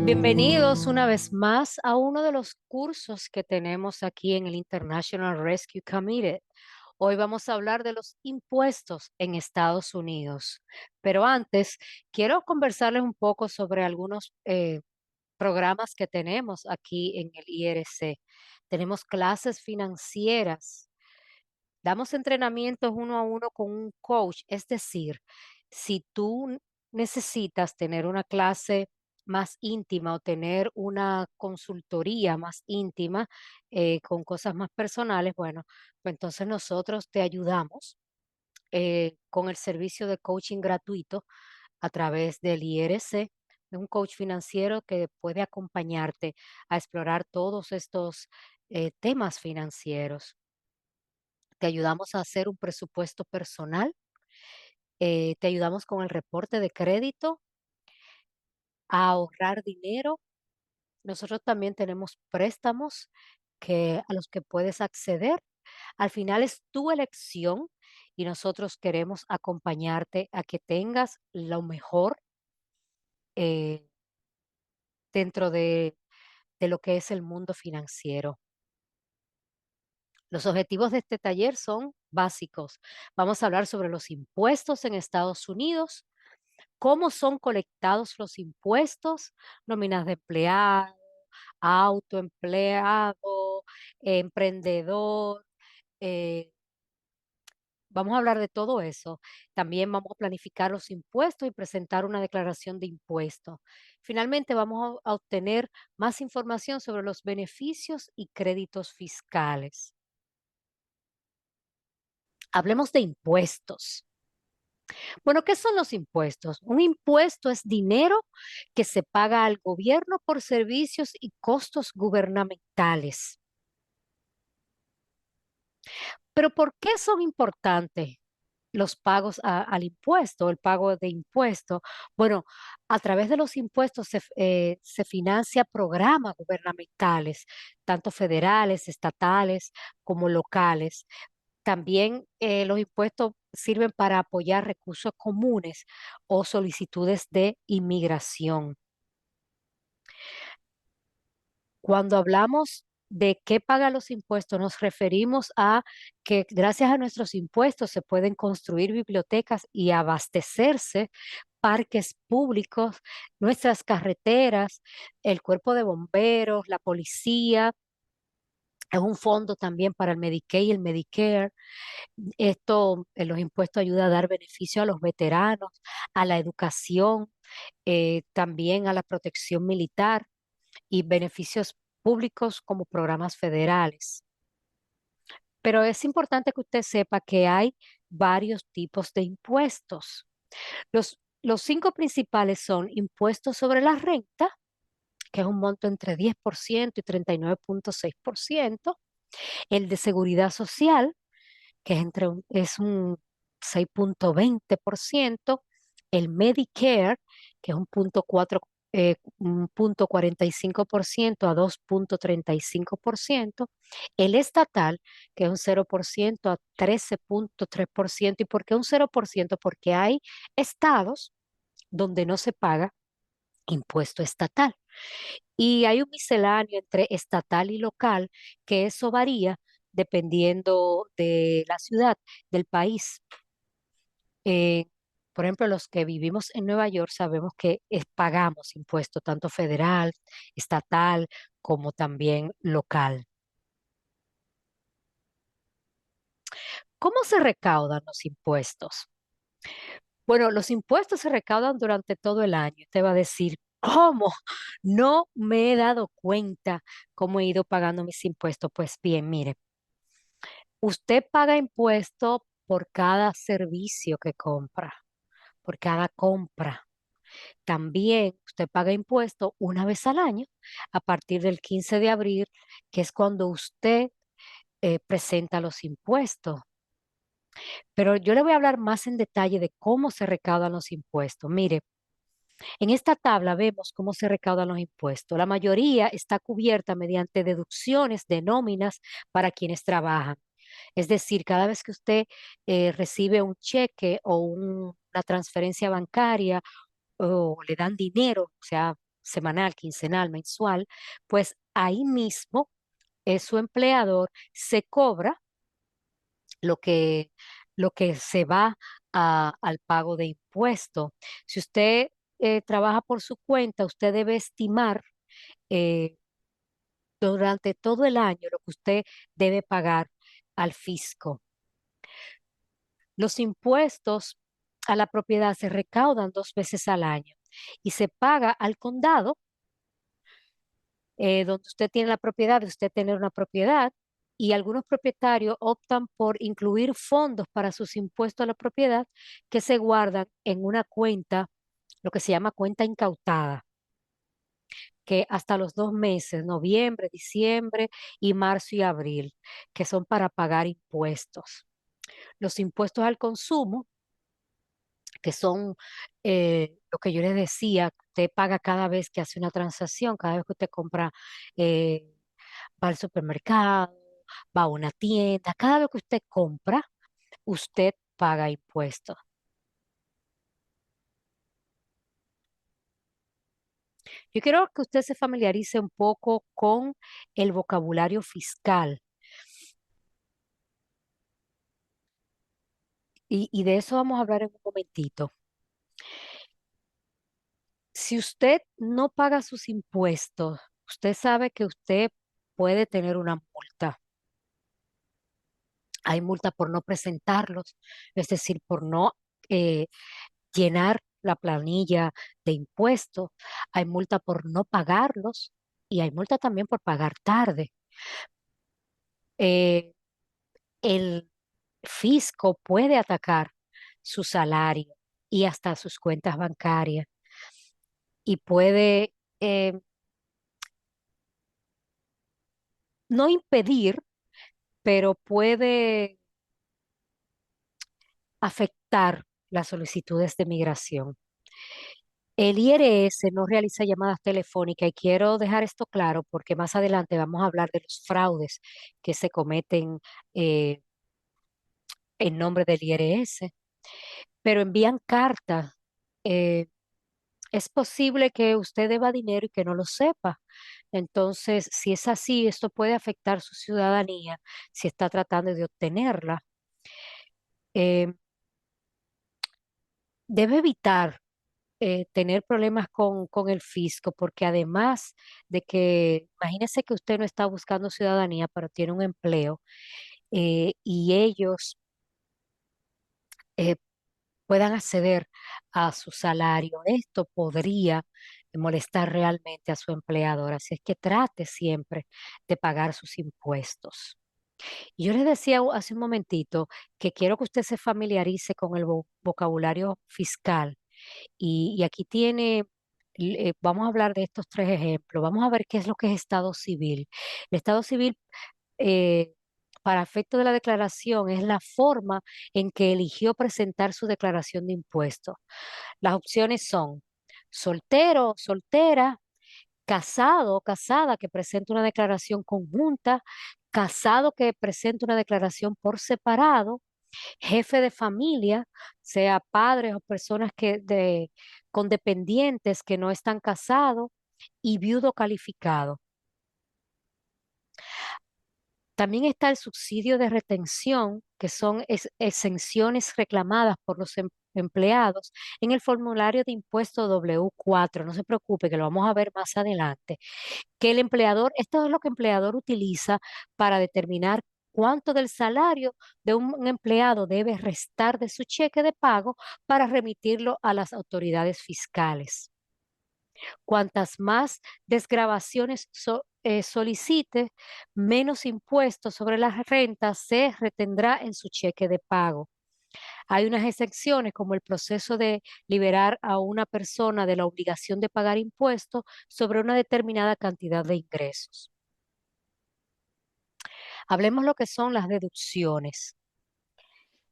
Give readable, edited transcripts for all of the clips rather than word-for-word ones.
Bienvenidos una vez más a uno de los cursos que tenemos aquí en el International Rescue Committee. Hoy vamos a hablar de los impuestos en Estados Unidos. Pero antes, quiero conversarles un poco sobre algunos programas que tenemos aquí en el IRC. Tenemos clases financieras. Damos entrenamientos uno a uno con un coach, es decir, si tú necesitas tener una clase más íntima o tener una consultoría más íntima con cosas más personales, bueno, pues entonces nosotros te ayudamos con el servicio de coaching gratuito a través del IRC, de un coach financiero que puede acompañarte a explorar todos estos temas financieros. Te ayudamos a hacer un presupuesto personal, te ayudamos con el reporte de crédito, a ahorrar dinero. Nosotros también tenemos préstamos a los que puedes acceder. Al final es tu elección y nosotros queremos acompañarte a que tengas lo mejor eh, dentro de lo que es el mundo financiero. Los objetivos de este taller son básicos. Vamos a hablar sobre los impuestos en Estados Unidos, cómo son colectados los impuestos, nóminas de empleado, autoempleado, emprendedor. eh, Vamos a hablar de todo eso. También vamos a planificar los impuestos y presentar una declaración de impuestos. Finalmente, vamos a obtener más información sobre los beneficios y créditos fiscales. Hablemos de impuestos. Bueno, ¿qué son los impuestos? Un impuesto es dinero que se paga al gobierno por servicios y costos gubernamentales. Pero ¿por qué son importantes los pagos al impuesto, el pago de impuestos? Bueno, a través de los impuestos se financia programas gubernamentales, tanto federales, estatales como locales. También los impuestos sirven para apoyar recursos comunes o solicitudes de inmigración. Cuando hablamos de qué pagan los impuestos, nos referimos a que gracias a nuestros impuestos se pueden construir bibliotecas y abastecerse parques públicos, nuestras carreteras, el cuerpo de bomberos, la policía. Es un fondo también para el Medicaid y el Medicare. Esto, los impuestos ayuda a dar beneficio a los veteranos, a la educación, también a la protección militar y beneficios públicos como programas federales. Pero es importante que usted sepa que hay varios tipos de impuestos. Los cinco principales son impuestos sobre la renta, que es un monto entre 10% y 39,6%, el de seguridad social, que es un 6,20%, el Medicare, que es un punto 45% a 2,35%, el estatal, que es un 0% a 13,3%. ¿Y por qué un 0%? Porque hay estados donde no se paga impuesto estatal. Y hay un misceláneo entre estatal y local, que eso varía dependiendo de la ciudad, del país. Eh, por ejemplo, los que vivimos en Nueva York sabemos que pagamos impuestos, tanto federal, estatal, como también local. ¿Cómo se recaudan los impuestos? Bueno, los impuestos se recaudan durante todo el año. Te va a decir, ¿cómo? No me he dado cuenta cómo he ido pagando mis impuestos. Pues bien, mire, usted paga impuesto por cada servicio que compra, por cada compra. También usted paga impuesto una vez al año, a partir del 15 de abril, que es cuando usted presenta los impuestos. Pero yo le voy a hablar más en detalle de cómo se recaudan los impuestos. Mire, en esta tabla vemos cómo se recaudan los impuestos. La mayoría está cubierta mediante deducciones de nóminas para quienes trabajan. Es decir, cada vez que usted recibe un cheque o una transferencia bancaria o le dan dinero, o sea, semanal, quincenal, mensual, pues ahí mismo su empleador se cobra lo que, lo que se va al pago de impuestos. Si usted trabaja por su cuenta, usted debe estimar eh, durante todo el año lo que usted debe pagar al fisco. Los impuestos a la propiedad se recaudan 2 veces al año y se paga al condado donde usted tiene la propiedad, de usted tener una propiedad, y algunos propietarios optan por incluir fondos para sus impuestos a la propiedad que se guardan en una cuenta, lo que se llama cuenta incautada, que hasta los 2 meses, noviembre, diciembre y marzo y abril, que son para pagar impuestos. Los impuestos al consumo, que son lo que yo les decía, usted paga cada vez que hace una transacción, cada vez que usted compra eh, va al supermercado, va a una tienda, cada vez que usted compra, usted paga impuestos. Yo quiero que usted se familiarice un poco con el vocabulario fiscal y de eso vamos a hablar en un momentito. Si usted no paga sus impuestos, usted sabe que usted puede tener una multa. Hay multa por no presentarlos, es decir, por no eh, llenar la planilla de impuestos, hay multa por no pagarlos y hay multa también por pagar tarde. Eh, el fisco puede atacar su salario y hasta sus cuentas bancarias y puede no impedir, pero puede afectar las solicitudes de migración. El IRS no realiza llamadas telefónicas y quiero dejar esto claro porque más adelante vamos a hablar de los fraudes que se cometen eh, en nombre del IRS, pero envían cartas. Eh, es posible que usted deba dinero y que no lo sepa. Entonces, si es así, esto puede afectar su ciudadanía si está tratando de obtenerla. Eh, debe evitar tener problemas con el fisco, porque además de que, imagínese que usted no está buscando ciudadanía, pero tiene un empleo y ellos eh, puedan acceder a su salario, esto podría molestar realmente a su empleador. Así es que trate siempre de pagar sus impuestos. Y yo les decía hace un momentito que quiero que usted se familiarice con el vocabulario fiscal y aquí tiene, vamos a hablar de estos 3 ejemplos. Vamos a ver qué es lo que es Estado civil. El Estado civil, eh, para efecto de la declaración, es la forma en que eligió presentar su declaración de impuestos. Las opciones son soltero, soltera, casado o casada que presenta una declaración conjunta, casado que presenta una declaración por separado, jefe de familia, sea padres o personas con dependientes que no están casados y viudo calificado. También está el subsidio de retención, que son exenciones reclamadas por los empleados en el formulario de impuesto W4. No se preocupe, que lo vamos a ver más adelante. Que el empleador, esto es lo que el empleador utiliza para determinar cuánto del salario de un empleado debe restar de su cheque de pago para remitirlo a las autoridades fiscales. Cuantas más desgravaciones solicite, menos impuestos sobre las rentas se retendrá en su cheque de pago. Hay unas excepciones como el proceso de liberar a una persona de la obligación de pagar impuestos sobre una determinada cantidad de ingresos. Hablemos lo que son las deducciones.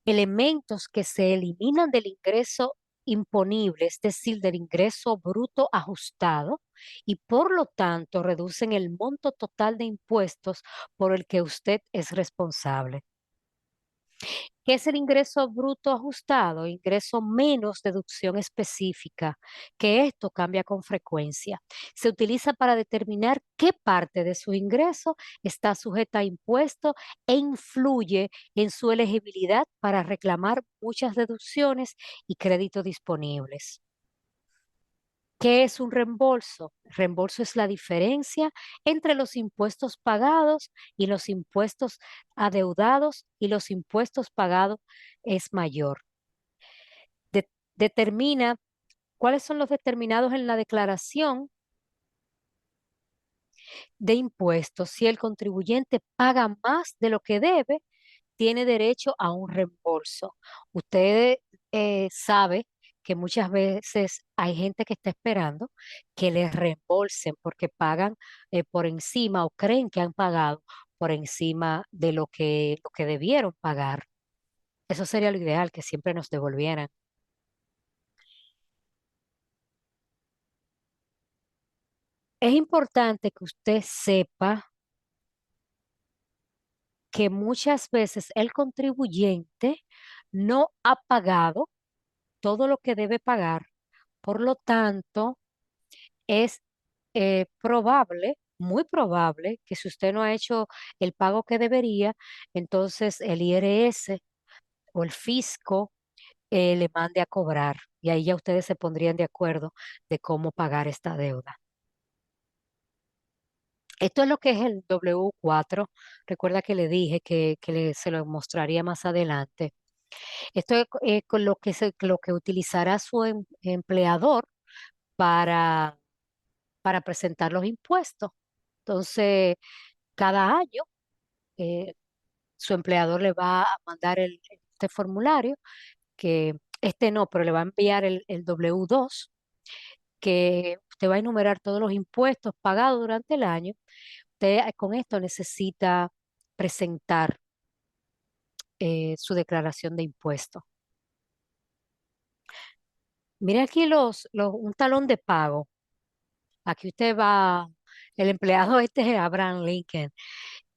Elementos que se eliminan del ingreso imponible, es decir, del ingreso bruto ajustado, y por lo tanto reducen el monto total de impuestos por el que usted es responsable. ¿Qué es el ingreso bruto ajustado? Ingreso menos deducción específica, que esto cambia con frecuencia. Se utiliza para determinar qué parte de su ingreso está sujeta a impuestos e influye en su elegibilidad para reclamar muchas deducciones y créditos disponibles. ¿Qué es un reembolso? Reembolso es la diferencia entre los impuestos pagados y los impuestos adeudados, y los impuestos pagados es mayor. Determina cuáles son los determinados en la declaración de impuestos. Si el contribuyente paga más de lo que debe, tiene derecho a un reembolso. Usted sabe que muchas veces hay gente que está esperando que les reembolsen porque pagan por encima o creen que han pagado por encima de lo que debieron pagar. Eso sería lo ideal, que siempre nos devolvieran. Es importante que usted sepa que muchas veces el contribuyente no ha pagado todo lo que debe pagar. Por lo tanto, es probable, muy probable, que si usted no ha hecho el pago que debería, entonces el IRS o el fisco le mande a cobrar, y ahí ya ustedes se pondrían de acuerdo de cómo pagar esta deuda. Esto es lo que es el W4. Recuerda que le dije se lo mostraría más adelante. Esto es con lo que utilizará su empleador para, para presentar los impuestos. Entonces, cada año eh, su empleador le va a mandar este formulario, que este no, pero le va a enviar el W2, que usted va a enumerar todos los impuestos pagados durante el año. Usted con esto necesita presentar su declaración de impuestos. Mire aquí un talón de pago. Aquí usted va, el empleado este es Abraham Lincoln.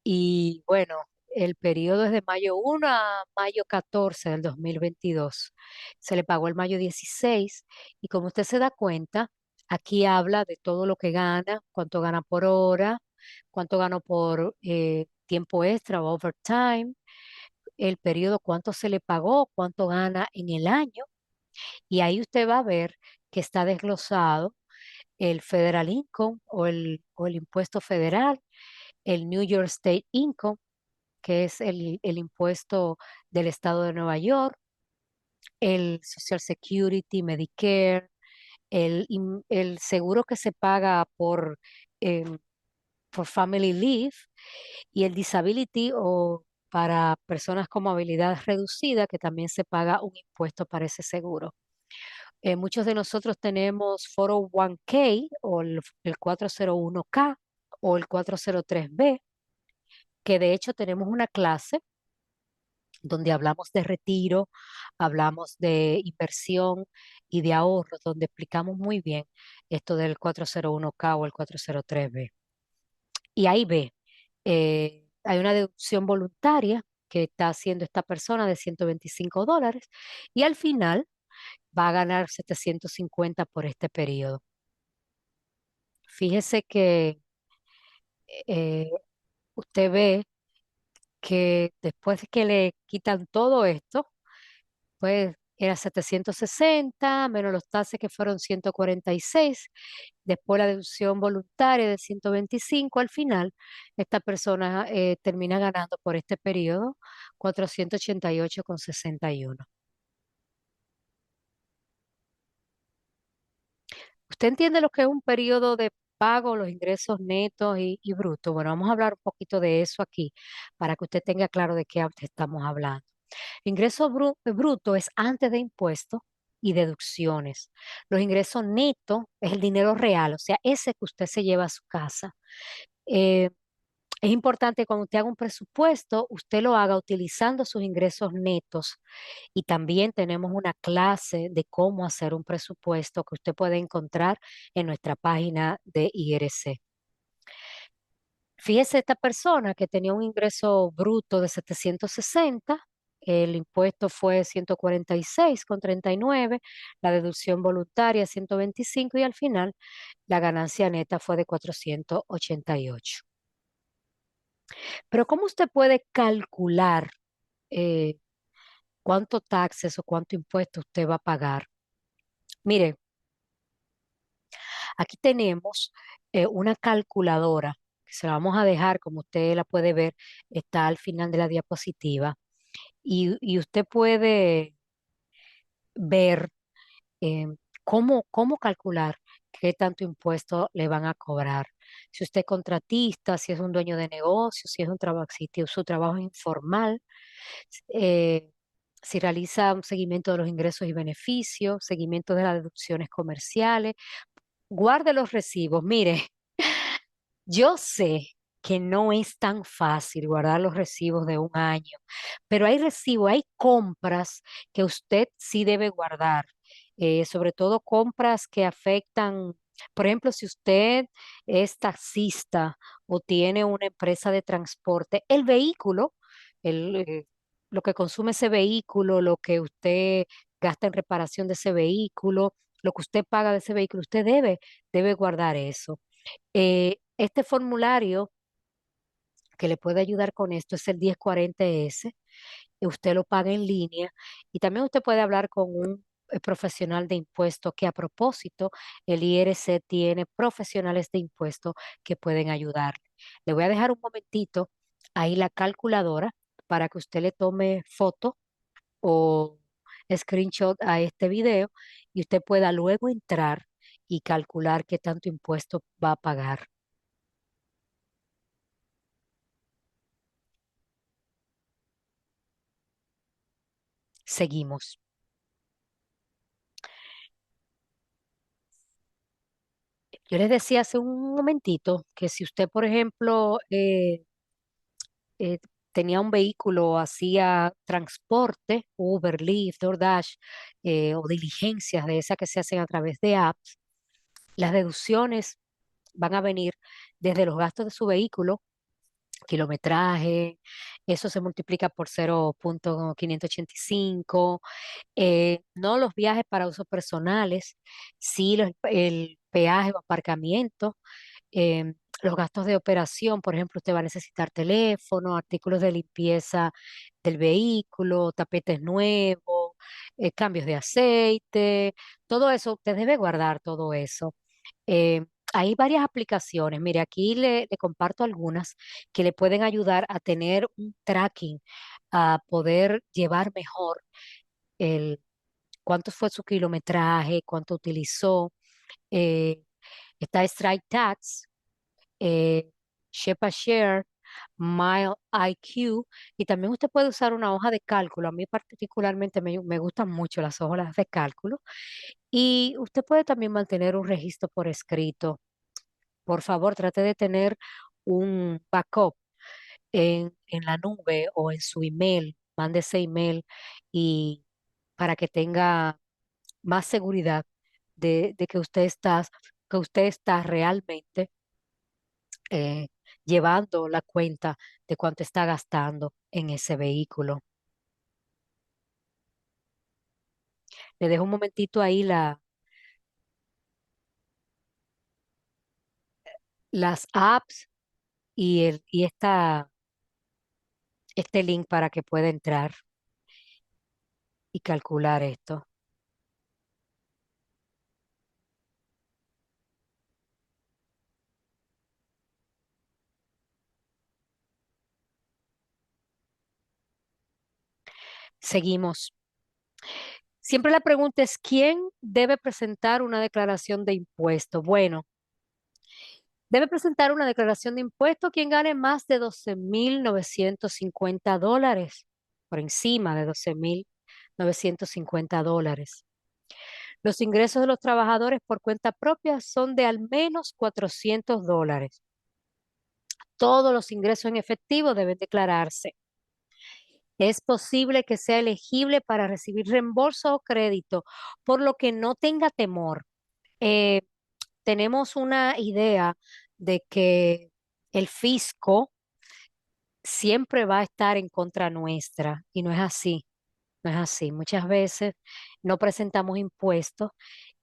Y bueno, el periodo es de mayo 1 a mayo 14 del 2022. Se le pagó el mayo 16, y como usted se da cuenta, aquí habla de todo lo que gana, cuánto gana por hora, cuánto ganó por tiempo extra o overtime, el periodo, cuánto se le pagó, cuánto gana en el año. Y ahí usted va a ver que está desglosado el federal income o el impuesto federal, el New York State Income, que es el impuesto del estado de Nueva York, el Social Security, Medicare, el seguro que se paga em, por Family Leave, y el Disability o para personas con movilidad reducida, que también se paga un impuesto para ese seguro. Muchos de nosotros tenemos 401k o el 401k o el 403b, que de hecho tenemos una clase donde hablamos de retiro, hablamos de inversión y de ahorro, donde explicamos muy bien esto del 401k o el 403b. Y ahí ve, hay una deducción voluntaria que está haciendo esta persona de $125, y al final va a ganar 750 por este periodo. Fíjese que eh, usted ve que después de que le quitan todo esto, pues era 760 menos los taxes, que fueron 146, después la deducción voluntaria de 125. Al final esta persona termina ganando por este periodo 488,61. ¿Usted entiende lo que es un periodo de pago, los ingresos netos y brutos? Bueno, vamos a hablar un poquito de eso aquí para que usted tenga claro de qué estamos hablando. Ingreso bruto es antes de impuestos y deducciones. Los ingresos netos es el dinero real, o sea, ese que usted se lleva a su casa. Eh, es importante, cuando usted haga un presupuesto, usted lo haga utilizando sus ingresos netos, y también tenemos una clase de cómo hacer un presupuesto que usted puede encontrar en nuestra página de IRC. Fíjese, esta persona que tenía un ingreso bruto de 760, el impuesto fue 146,39, la deducción voluntaria 125 y al final la ganancia neta fue de 488. Pero ¿cómo usted puede calcular eh, cuánto taxes o cuánto impuesto usted va a pagar? Mire, aquí tenemos una calculadora que se la vamos a dejar, como usted la puede ver, está al final de la diapositiva y usted puede ver eh, cómo calcular qué tanto impuesto le van a cobrar. Si usted es contratista, si es un dueño de negocio, si es un trabajo, si su trabajo es informal, eh, si realiza un seguimiento de los ingresos y beneficios, seguimiento de las deducciones comerciales, guarde los recibos. Mire, yo sé que no es tan fácil guardar los recibos de un año, pero hay recibos, hay compras que usted sí debe guardar, sobre todo compras que afectan, por ejemplo, si usted es taxista o tiene una empresa de transporte, el vehículo, el, eh, lo que consume ese vehículo, lo que usted gasta en reparación de ese vehículo, lo que usted paga de ese vehículo, usted debe guardar eso. Este formulario que le puede ayudar con esto es el 1040S. Usted lo paga en línea y también usted puede hablar con un profesional de impuestos que a propósito, el IRC tiene profesionales de impuestos que pueden ayudarle. Le voy a dejar un momentito ahí la calculadora para que usted le tome foto o screenshot a este video y usted pueda luego entrar y calcular qué tanto impuesto va a pagar. Seguimos. Yo les decía hace un momentito que si usted, por ejemplo, eh, tenía un vehículo, hacía transporte, Uber, Lyft, DoorDash, o diligencias de esas que se hacen a través de apps, las deducciones van a venir desde los gastos de su vehículo, kilometraje, eso se multiplica por 0,585, no los viajes para usos personales, sí el peaje o aparcamiento, los gastos de operación, por ejemplo, usted va a necesitar teléfono, artículos de limpieza del vehículo, tapetes nuevos, cambios de aceite, todo eso, usted debe guardar todo eso. Eh, Hay varias aplicaciones, mire, aquí le comparto algunas que le pueden ayudar a tener un tracking, a poder llevar mejor el cuánto fue su kilometraje, cuánto utilizó. eh, Está Strike Tax, eh, Share, Mile IQ, y también usted puede usar una hoja de cálculo. A mí particularmente me gustan mucho las hojas de cálculo. Y usted puede también mantener un registro por escrito. Por favor, trate de tener un backup en la nube o en su email. Mande ese email y para que tenga más seguridad de que usted está realmente eh, llevando la cuenta de cuánto está gastando en ese vehículo. Le dejo un momentito ahí las apps este link para que pueda entrar y calcular esto. Seguimos. Siempre la pregunta es, ¿quién debe presentar una declaración de impuesto? Bueno, debe presentar una declaración de impuesto quien gane más de $12,950, por encima de $12,950. Los ingresos de los trabajadores por cuenta propia son de al menos $400. Todos los ingresos en efectivo deben declararse. Es posible que sea elegible para recibir reembolso o crédito, por lo que no tenga temor. Eh, Tenemos una idea de que el fisco siempre va a estar en contra nuestra y no es así, no es así. Muchas veces no presentamos impuestos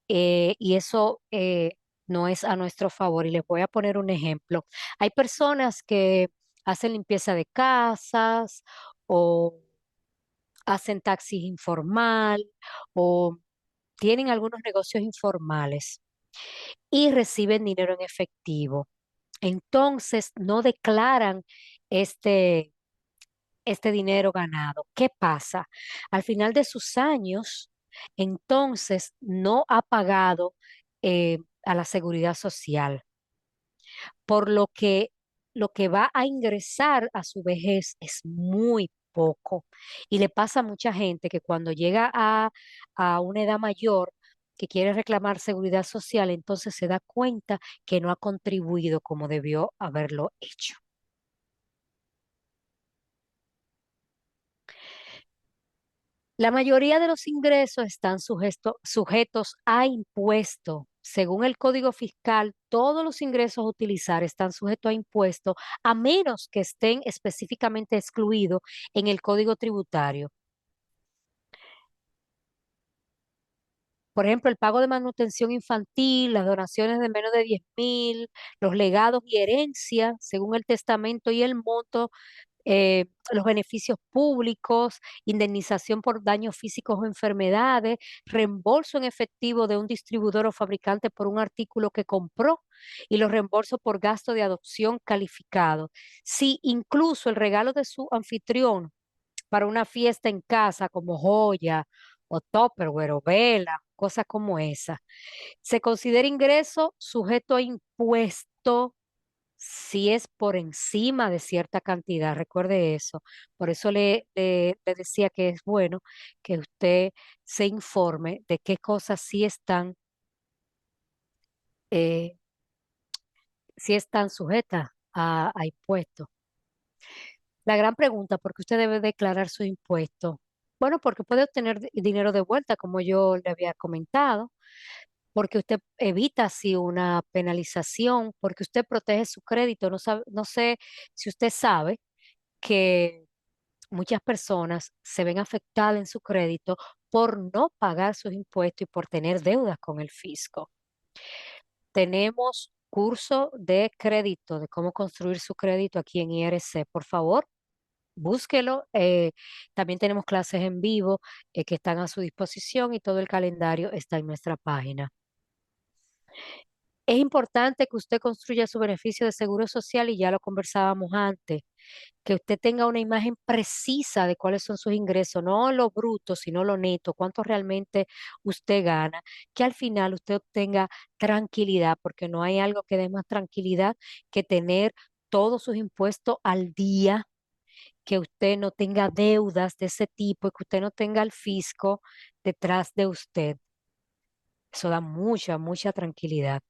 y eso no es a nuestro favor. Y les voy a poner un ejemplo. Hay personas que hacen limpieza de casas o hacen taxis informal o tienen algunos negocios informales y reciben dinero en efectivo. Entonces, no declaran este, este dinero ganado. ¿Qué pasa? Al final de sus años, entonces no ha pagado a la seguridad social, por lo que va a ingresar a su vejez es muy poco. Y le pasa a mucha gente que cuando llega a una edad mayor, que quiere reclamar seguridad social, entonces se da cuenta que no ha contribuido como debió haberlo hecho. La mayoría de los ingresos están sujetos a impuesto. Según el Código Fiscal, todos los ingresos a utilizar están sujetos a impuesto, a menos que estén específicamente excluidos en el Código Tributario. Por ejemplo, el pago de manutención infantil, las donaciones de menos de 10.000, los legados y herencias, según el testamento y el monto los beneficios públicos, indemnización por daños físicos o enfermedades, reembolso en efectivo de un distribuidor o fabricante por un artículo que compró y los reembolsos por gasto de adopción calificado. Si incluso el regalo de su anfitrión para una fiesta en casa como joya o Tupperware o vela, cosas como esa, se considera ingreso sujeto a impuesto si es por encima de cierta cantidad, recuerde eso. Por eso le decía que es bueno que usted se informe de qué cosas eh, sí están sujetas a impuestos. La gran pregunta, ¿por qué usted debe declarar sus impuestos? Bueno, porque puede obtener dinero de vuelta, como yo le había comentado, porque usted evita así una penalización, porque usted protege su crédito. No sé si usted sabe que muchas personas se ven afectadas en su crédito por no pagar sus impuestos y por tener deudas con el fisco. Tenemos curso de crédito, de cómo construir su crédito aquí en IRC. Por favor, búsquelo. También tenemos clases en vivo que están a su disposición y todo el calendario está en nuestra página. Es importante que usted construya su beneficio de seguro social y ya lo conversábamos antes, que usted tenga una imagen precisa de cuáles son sus ingresos, no lo bruto, sino lo neto, cuánto realmente usted gana, que al final usted obtenga tranquilidad, porque no hay algo que dé más tranquilidad que tener todos sus impuestos al día, que usted no tenga deudas de ese tipo y que usted no tenga el fisco detrás de usted. Eso da mucha, mucha tranquilidad.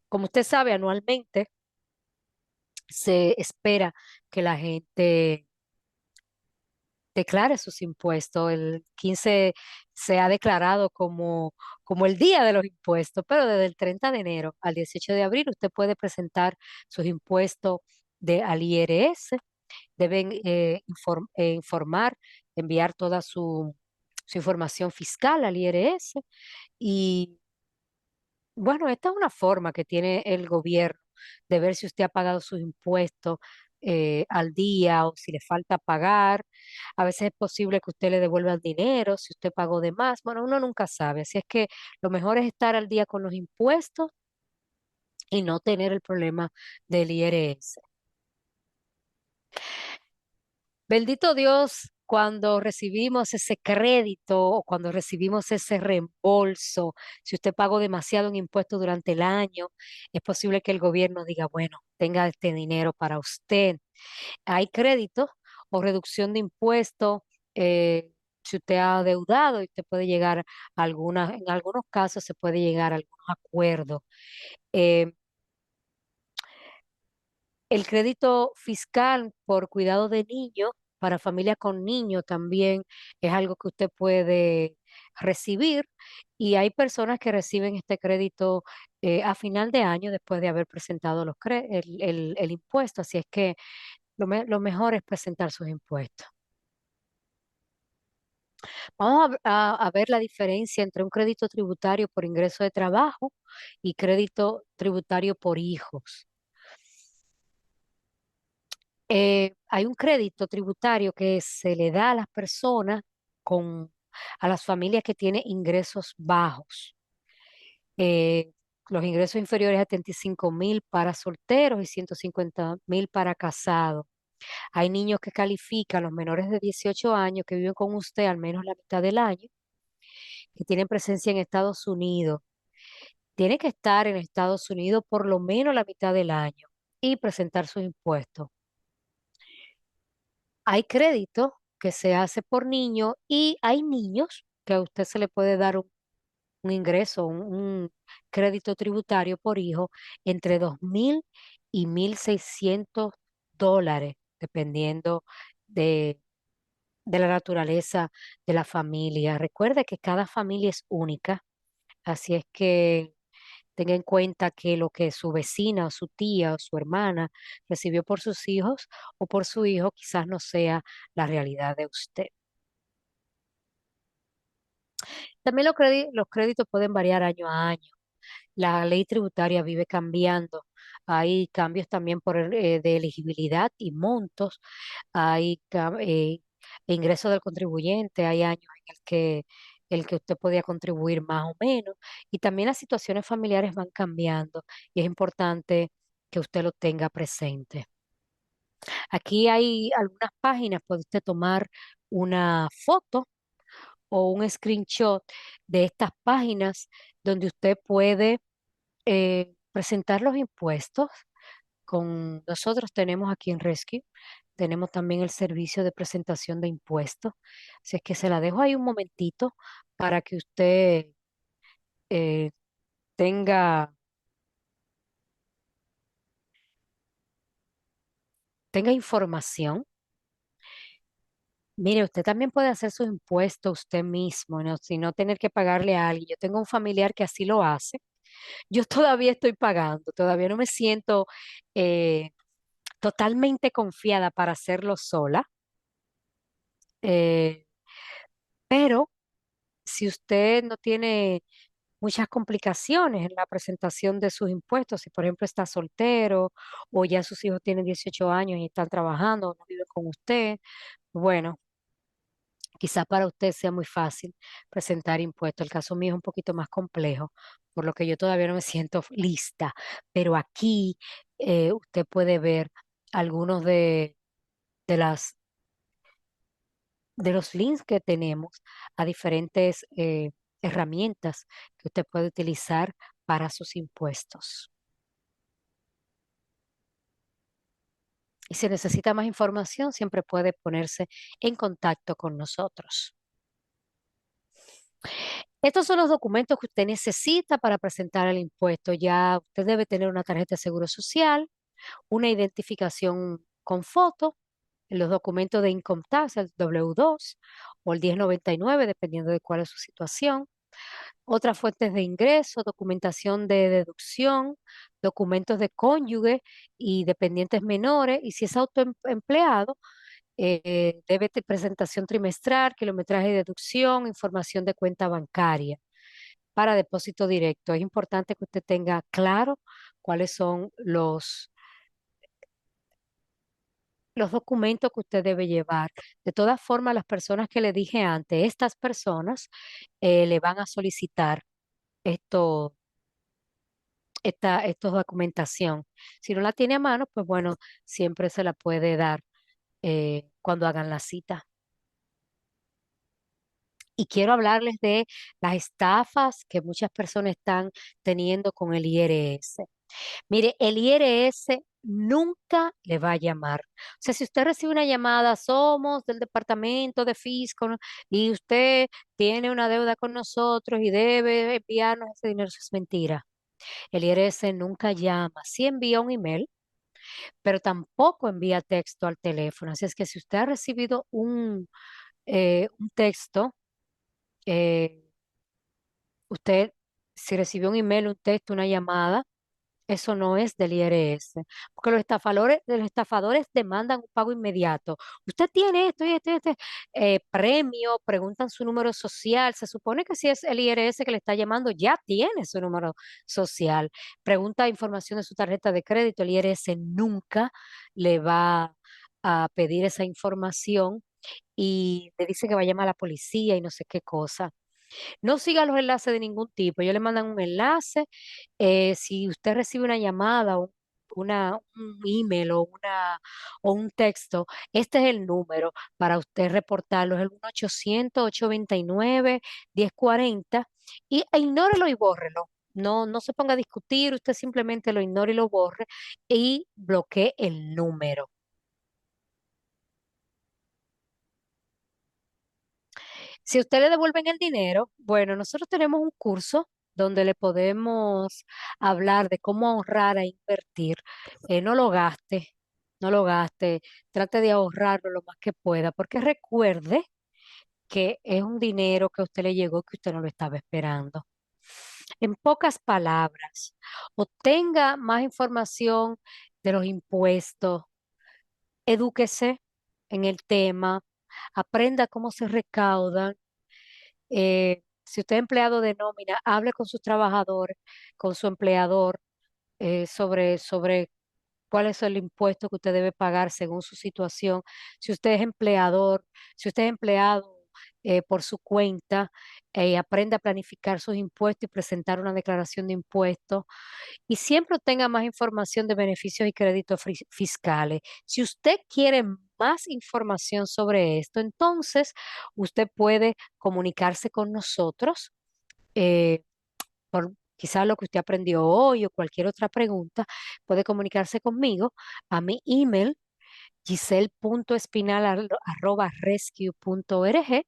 Como usted sabe, anualmente se espera que la gente declare sus impuestos. El 15 se ha declarado como el día de los impuestos, pero desde el 30 de enero al 18 de abril usted puede presentar sus impuestos al IRS. Deben informar, enviar toda su información fiscal al IRS y bueno, esta es una forma que tiene el gobierno de ver si usted ha pagado sus impuestos al día o si le falta pagar. A veces es posible que usted le devuelva el dinero si usted pagó de más. Bueno, uno nunca sabe. Así es que lo mejor es estar al día con los impuestos y no tener el problema del IRS. Bendito Dios, cuando recibimos ese crédito o cuando recibimos ese reembolso, si usted pagó demasiado en impuestos durante el año, es posible que el gobierno diga, bueno, tenga este dinero para usted. Hay créditos o reducción de impuestos. Si usted ha adeudado y usted puede llegar a en algunos casos se puede llegar a algunos acuerdos. Eh, el crédito fiscal por cuidado de niños para familias con niños también es algo que usted puede recibir y hay personas que reciben este crédito a final de año después de haber presentado el impuesto. Así es que lo mejor es presentar sus impuestos. Vamos a ver la diferencia entre un crédito tributario por ingreso de trabajo y crédito tributario por hijos. Hay un crédito tributario que se le da a las personas a las familias que tienen ingresos bajos. Eh, los ingresos inferiores a 35.000 para solteros y 150.000 para casados. Hay niños que califican, los menores de 18 años que viven con usted al menos la mitad del año, que tienen presencia en Estados Unidos. Tiene que estar en Estados Unidos por lo menos la mitad del año y presentar sus impuestos. Hay crédito que se hace por niño y hay niños que a usted se le puede dar un ingreso, un crédito tributario por hijo entre 2.000 y 1.600 dólares, dependiendo de, de la naturaleza de la familia. Recuerde que cada familia es única, así es que tenga en cuenta que lo que su vecina o su tía o su hermana recibió por sus hijos o por su hijo quizás no sea la realidad de usted. También los créditos pueden variar año a año. La ley tributaria vive cambiando. Hay cambios también de elegibilidad y montos. Hay ingresos del contribuyente. Hay años en el que usted podía contribuir más o menos. Y también las situaciones familiares van cambiando y es importante que usted lo tenga presente. Aquí hay algunas páginas, puede usted tomar una foto o un screenshot de estas páginas donde usted puede presentar los impuestos. Con nosotros tenemos aquí en Rescue, tenemos también el servicio de presentación de impuestos. Así es que se la dejo ahí un momentito para que usted eh, tenga, tenga información. Mire, usted también puede hacer sus impuestos usted mismo, ¿no? Sin no tener que pagarle a alguien. Yo tengo un familiar que así lo hace. Yo todavía estoy pagando, todavía no me siento eh, totalmente confiada para hacerlo sola. Eh, pero si usted no tiene muchas complicaciones en la presentación de sus impuestos, si por ejemplo está soltero o ya sus hijos tienen 18 años y están trabajando o no viven con usted, bueno, quizá para usted sea muy fácil presentar impuestos. El caso mío es un poquito más complejo, por lo que yo todavía no me siento lista, pero aquí usted puede ver algunos de las de los links que tenemos a diferentes herramientas que usted puede utilizar para sus impuestos. Y si necesita más información, siempre puede ponerse en contacto con nosotros. Estos son los documentos que usted necesita para presentar el impuesto. Ya usted debe tener una tarjeta de seguro social, una identificación con foto, los documentos de Income Tax, el W2 o el 1099, dependiendo de cuál es su situación. Otras fuentes de ingreso, documentación de deducción, documentos de cónyuge y dependientes menores. Y si es autoempleado, debe de presentación trimestral, kilometraje de deducción, información de cuenta bancaria para depósito directo. Es importante que usted tenga claro cuáles son los documentos que usted debe llevar. De todas formas, las personas que le dije antes, estas personas le van a solicitar esto, esta documentación. Si no la tiene a mano, pues bueno, siempre se la puede dar cuando hagan la cita. Y quiero hablarles de las estafas que muchas personas están teniendo con el IRS. Mire, el IRS nunca le va a llamar. O sea, si usted recibe una llamada, somos del departamento de Fisco, ¿no? Y usted tiene una deuda con nosotros y debe enviarnos ese dinero, eso es mentira. El IRS nunca llama. Sí envía un email, pero tampoco envía texto al teléfono. Así es que si usted ha recibido un texto, eh, Usted, si recibió un email, un texto, una llamada, eso no es del IRS, porque los estafadores demandan un pago inmediato. Usted tiene esto y esto y este premio, preguntan su número social. Se supone que si es el IRS que le está llamando, ya tiene su número social. Pregunta información de su tarjeta de crédito. El IRS nunca le va a pedir esa información y le dice que va a llamar a la policía y no sé qué cosa. No siga los enlaces de ningún tipo. Ellos le mandan un enlace. Si usted recibe una llamada o un email o un texto, este es el número para usted reportarlo. Es el 1-800-829-1040 e ignórelo y bórrelo. No, no se ponga a discutir, usted simplemente lo ignore y lo borre y bloquee el número. Si a usted le devuelven el dinero, bueno, nosotros tenemos un curso donde le podemos hablar de cómo ahorrar e invertir. No lo gaste, no lo gaste, trate de ahorrarlo lo más que pueda, porque recuerde que es un dinero que a usted le llegó que usted no lo estaba esperando. En pocas palabras, obtenga más información de los impuestos, edúquese en el tema, aprenda cómo se recaudan. Si usted es empleado de nómina, hable con sus trabajadores, con su empleador, sobre cuál es el impuesto que usted debe pagar según su situación. Si usted es empleador, si usted es empleado por su cuenta, aprenda a planificar sus impuestos y presentar una declaración de impuestos y siempre obtenga más información de beneficios y créditos fiscales. Si usted quiere más información sobre esto, entonces usted puede comunicarse con nosotros por quizás lo que usted aprendió hoy o cualquier otra pregunta, puede comunicarse conmigo a mi email giselle.espinal@rescue.org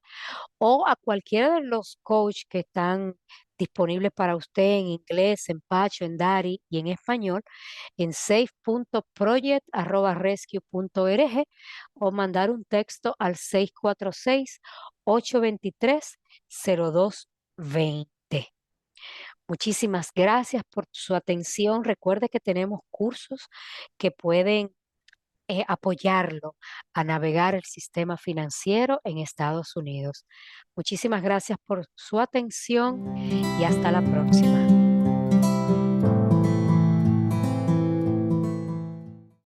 o a cualquiera de los coaches que están disponibles para usted en inglés, en Pacho, en Dari y en español en safe.project@rescue.org o mandar un texto al 646-823-0220. Muchísimas gracias por su atención. Recuerde que tenemos cursos que pueden apoyarlo a navegar el sistema financiero en Estados Unidos. Muchísimas gracias por su atención y hasta la próxima.